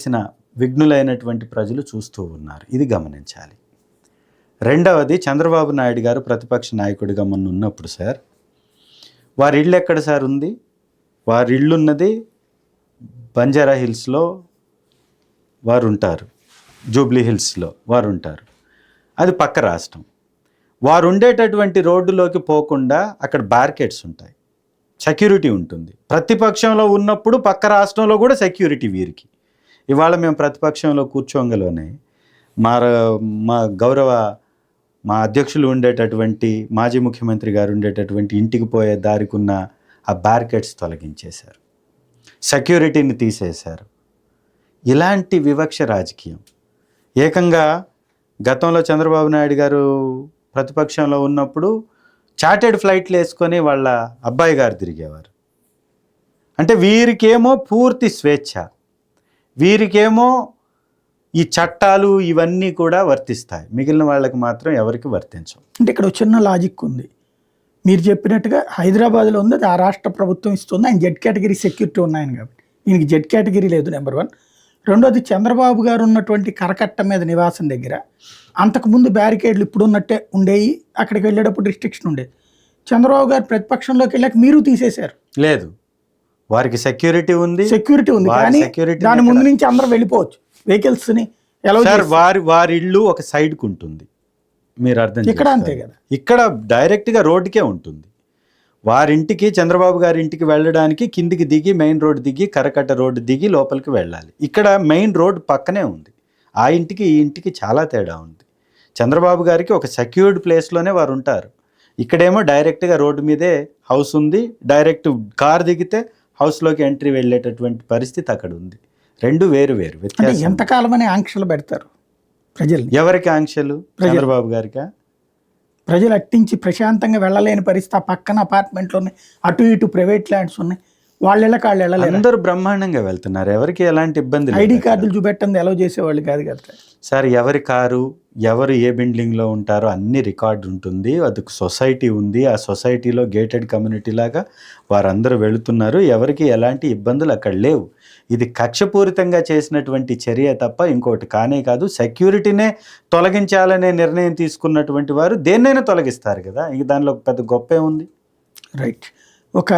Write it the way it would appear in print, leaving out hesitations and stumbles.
చేసిన విఘ్నులైనటువంటి ప్రజలు చూస్తూ ఉన్నారు. ఇది గమనించాలి. రెండవది, చంద్రబాబు నాయుడు గారు ప్రతిపక్ష నాయకుడిగా మొన్న ఉన్నప్పుడు సార్, వారి ఇల్లు ఎక్కడ సార్ ఉంది? వారి ఇల్లు ఉన్నది బంజారా హిల్స్లో వారు ఉంటారు, జూబ్లీ హిల్స్లో వారు ఉంటారు. అది పక్క రాష్ట్రం. వారు ఉండేటటువంటి రోడ్డులోకి పోకుండా అక్కడ బ్యారికేడ్స్ ఉంటాయి, సెక్యూరిటీ ఉంటుంది. ప్రతిపక్షంలో ఉన్నప్పుడు పక్క రాష్ట్రంలో కూడా సెక్యూరిటీ వీరికి. ఇవాళ మేము ప్రతిపక్షంలో కూర్చోంగలోనే మా అధ్యక్షులు ఉండేటటువంటి మాజీ ముఖ్యమంత్రి గారు ఉండేటటువంటి ఇంటికి పోయే దారికున్న ఆ బ్యారికేడ్స్ తొలగించేశారు, సెక్యూరిటీని తీసేశారు. ఇలాంటి వివక్ష రాజకీయం. ఏకంగా గతంలో చంద్రబాబు నాయుడు గారు ప్రతిపక్షంలో ఉన్నప్పుడు చార్టెడ్ ఫ్లైట్లు వేసుకొని వాళ్ళ అబ్బాయి గారు తిరిగేవారు. అంటే వీరికేమో పూర్తి స్వేచ్ఛ, వీరికేమో ఈ చట్టాలు ఇవన్నీ కూడా వర్తిస్తాయి, మిగిలిన వాళ్ళకి మాత్రం ఎవరికి వర్తించవు. అంటే ఇక్కడ చిన్న లాజిక్ ఉంది. మీరు చెప్పినట్టుగా హైదరాబాద్లో ఉంది, అది ఆ రాష్ట్ర ప్రభుత్వం ఇస్తుంది. ఆయన జెడ్ కేటగిరీ సెక్యూరిటీ ఉన్నాయని కాబట్టి ఈయనకి జెడ్ కేటగిరీ లేదు, నెంబర్ 1. రెండోది, చంద్రబాబు గారు ఉన్నటువంటి కరకట్ట మీద నివాసం దగ్గర అంతకుముందు బ్యారికేడ్లు ఇప్పుడు ఉన్నట్టే ఉండేవి, అక్కడికి వెళ్ళేటప్పుడు రిస్ట్రిక్షన్ ఉండేది. చంద్రబాబు గారు ప్రతిపక్షంలోకి వెళ్ళాక మీరు తీసేశారు. లేదు, వారికి సెక్యూరిటీ ఉంది, కానీ దాని ముందు నుంచి అందరూ వెళ్ళిపోవచ్చు వెహికల్స్ని. వారి ఇల్లు ఒక సైడ్కి ఉంటుంది, మీరు అర్థం ఇక్కడ అంతే కదా. ఇక్కడ డైరెక్ట్గా రోడ్డుకే ఉంటుంది. వారింటికి, చంద్రబాబు గారి ఇంటికి వెళ్ళడానికి కిందికి దిగి మెయిన్ రోడ్ దిగి కరకట్ట రోడ్డు దిగి లోపలికి వెళ్ళాలి. ఇక్కడ మెయిన్ రోడ్ పక్కనే ఉంది. ఆ ఇంటికి ఈ ఇంటికి చాలా తేడా ఉంది. చంద్రబాబు గారికి ఒక సెక్యూర్డ్ ప్లేస్లోనే వారు ఉంటారు. ఇక్కడేమో డైరెక్ట్గా రోడ్డు మీదే హౌస్ ఉంది, డైరెక్ట్ కార్ దిగితే హౌస్లోకి ఎంట్రీ వెళ్ళేటటువంటి పరిస్థితి అక్కడ ఉంది. రెండు వేరు వేరు వ్యత్యాసం. ఎంతకాలం అని ఆంక్షలు పెడతారు ప్రజలు? ఎవరికి ఆంక్షలు? చంద్రబాబు గారికా? ప్రజలు అట్టించి ప్రశాంతంగా వెళ్ళలేని పరిస్థితి. ఆ పక్కన అపార్ట్మెంట్లు ఉన్నాయి, అటు ఇటు ప్రైవేట్ ల్యాండ్స్ ఉన్నాయి, వాళ్ళు వెళ్ళలేరు. అందరూ బ్రహ్మాండంగా వెళ్తున్నారు, ఎవరికి ఎలాంటి ఇబ్బంది లేదు. ఐడి కార్డులు చూపెట్టండి ఎలా చేసేవాళ్ళు కాదు కదా సార్. ఎవరి కారు, ఎవరు ఏ బిల్డింగ్లో ఉంటారో అన్ని రికార్డు ఉంటుంది. అది సొసైటీ ఉంది, ఆ సొసైటీలో గేటెడ్ కమ్యూనిటీ లాగా వారందరూ వెళుతున్నారు. ఎవరికి ఎలాంటి ఇబ్బందులు అక్కడ లేవు. ఇది కక్షపూరితంగా చేసినటువంటి చర్య తప్ప ఇంకోటి కానే కాదు. సెక్యూరిటీనే తొలగించాలనే నిర్ణయం తీసుకున్నటువంటి వారు దేన్నైనా తొలగిస్తారు కదా, ఇంక దానిలో పెద్ద గొప్పే ఉంది. రైట్. ఒక